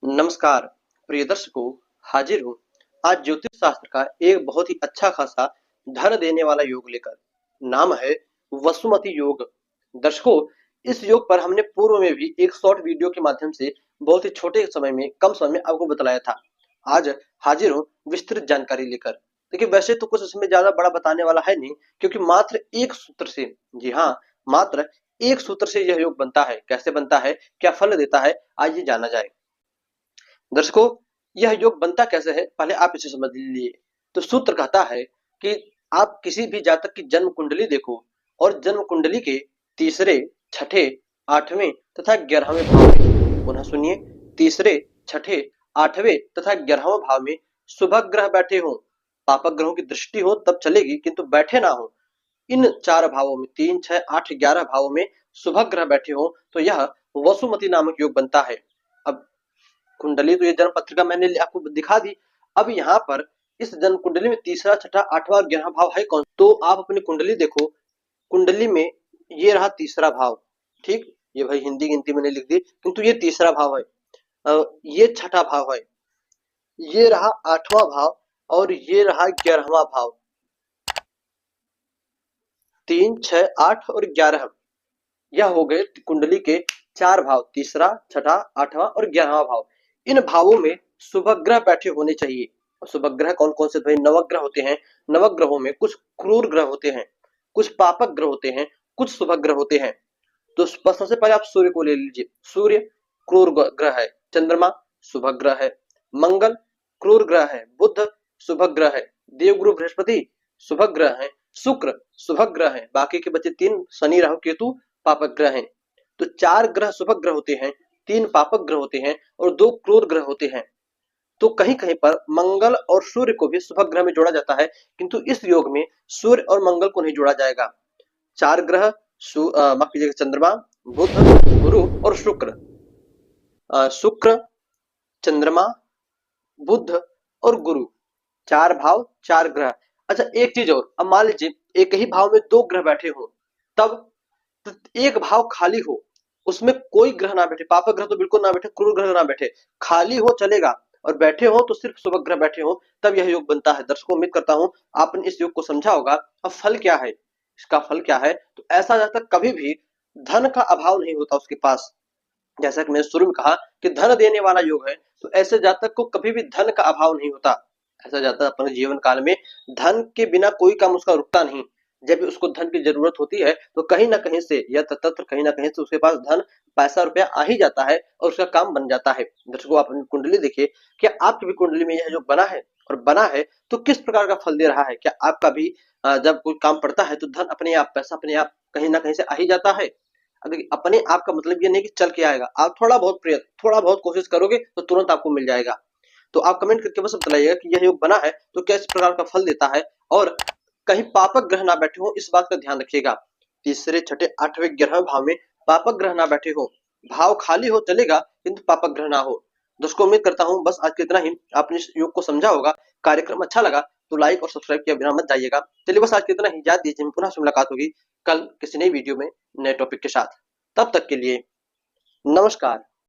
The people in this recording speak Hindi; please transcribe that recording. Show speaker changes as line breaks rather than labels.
नमस्कार प्रिय दर्शकों, हाजिर हूँ आज ज्योतिष शास्त्र का एक बहुत ही अच्छा खासा धन देने वाला योग लेकर। नाम है वसुमती योग। दर्शकों, इस योग पर हमने पूर्व में भी एक शॉर्ट वीडियो के माध्यम से बहुत ही छोटे समय में कम समय में आपको बतलाया था। आज हाजिर हूँ विस्तृत जानकारी लेकर। देखिए, वैसे तो कुछ इसमें ज्यादा बड़ा बताने वाला है नहीं, क्योंकि मात्र एक सूत्र से, जी हाँ, मात्र एक सूत्र से यह योग बनता है। कैसे बनता है, क्या फल देता है, आइए जाना जाए। दर्शकों, यह योग बनता कैसे है, पहले आप इसे समझ लीजिए। तो सूत्र कहता है कि आप किसी भी जातक की जन्म कुंडली देखो और जन्म कुंडली के तीसरे, छठे, आठवें तथा 11वें भाव में, पुनः सुनिए, तीसरे, छठे, आठवें तथा 11वें भाव में शुभ ग्रह बैठे हों। पापक ग्रहों की दृष्टि हो तब चलेगी, किंतु बैठे ना हो। इन चार भावों में, 3, 6, 8, 11 भावों में शुभ ग्रह बैठे हो तो यह वसुमती नामक योग बनता है। अब कुंडली तो ये जन्म पत्रिका मैंने आपको दिखा दी। अब यहाँ पर इस जन्म कुंडली में तीसरा, छठा, आठवां और 11वां भाव है कौन? तो आप अपनी कुंडली देखो। कुंडली में ये रहा तीसरा भाव। ठीक, ये भाई हिंदी गिनती मैंने लिख दी, किंतु ये तीसरा भाव है, ये छठा भाव है, ये रहा आठवां भाव और ये रहा 11वां भाव। 3, 6, 8 और 11, यह हो गए कुंडली के चार भाव, तीसरा, छठा, आठवां और 11वां भाव। इन भावों में शुभ ग्रह बैठे होने चाहिए। शुभ ग्रह कौन कौन से? भाई नवग्रह होते हैं। नवग्रहों में कुछ क्रूर ग्रह होते हैं, कुछ पापक ग्रह होते हैं, कुछ शुभ ग्रह होते हैं। तो सबसे पहले आप सूर्य को ले लीजिए। सूर्य क्रूर ग्रह है। चंद्रमा शुभ ग्रह है। मंगल क्रूर ग्रह है। बुध शुभ ग्रह है। देवगुरु बृहस्पति शुभ ग्रह है। शुक्र शुभ ग्रह है। बाकी के बचे तीन, शनि, राहु, केतु, पापक ग्रह हैं। तो चार ग्रह शुभ ग्रह होते हैं, तीन पापक ग्रह होते हैं और दो क्रूर ग्रह होते हैं। तो कहीं कहीं पर मंगल और सूर्य को भी शुभ ग्रह में जोड़ा जाता है, किंतु इस योग में सूर्य और मंगल को नहीं जोड़ा जाएगा। चार ग्रह, माफ कीजिएगा, चंद्रमा, बुध, गुरु और शुक्र। शुक्र, चंद्रमा, बुध और गुरु, चार भाव, चार ग्रह। अच्छा, एक चीज और, अब मान लीजिए एक ही भाव में दो ग्रह बैठे हो, तब एक भाव खाली हो, उसमें कोई ग्रह ना बैठे, पापक ग्रह तो बिल्कुल ना बैठे, क्रूर ग्रह ना बैठे, खाली हो चलेगा, और बैठे हो तो सिर्फ शुभ ग्रह बैठे हो, तब यह योग बनता है। दर्शकों, उम्मीद करता हूं आपने इस योग को समझा होगा। अब फल क्या है, इसका फल क्या है? तो ऐसा जातक कभी भी धन का अभाव नहीं होता उसके पास। जैसा कि मैंने शुरू में कहा कि धन देने वाला योग है, तो ऐसे जातक को कभी भी धन का अभाव नहीं होता। ऐसा जातक अपने जीवन काल में धन के बिना कोई काम उसका रुकता नहीं। जब भी उसको धन की जरूरत होती है तो कहीं ना कहीं से या तत्र कहीं ना कहीं से उसके पास धन, पैसा, रुपया आ ही जाता है और उसका काम बन जाता है। दर्शकों, आप अपनी कुंडली देखिए, क्या आपकी भी कुंडली में यह जो बना है, और बना है तो किस प्रकार का फल दे रहा है? क्या आपका भी जब कोई काम पड़ता है तो धन अपने आप, पैसा अपने आप कहीं ना कहीं से आ ही जाता है? देखिए, अपने आप का मतलब ये नहीं कि चल के आएगा, आप थोड़ा बहुत प्रयत्न, थोड़ा बहुत कोशिश करोगे तो तुरंत आपको मिल जाएगा। तो आप कमेंट करके बस बताइएगा कि यह योग बना है तो किस प्रकार का फल देता है, और कहीं पापक ग्रह ना बैठे हो, इस बात का ध्यान रखिएगा। तीसरे, छठे, आठवें, 11वें भाव में पापक ग्रह ना बैठे हो, भाव खाली हो चलेगा, किंतु पापक ग्रह ना हो। दोस्तों, उम्मीद करता हूं बस आज के इतना ही आपने इस योग को समझा होगा। कार्यक्रम अच्छा लगा तो लाइक और सब्सक्राइब किया बिना मत जाइएगा। चलिए, बस आज के इतना ही, याद दीजिए, पुनः से मुलाकात होगी कल किसी नई वीडियो में, नए टॉपिक के साथ। तब तक के लिए नमस्कार।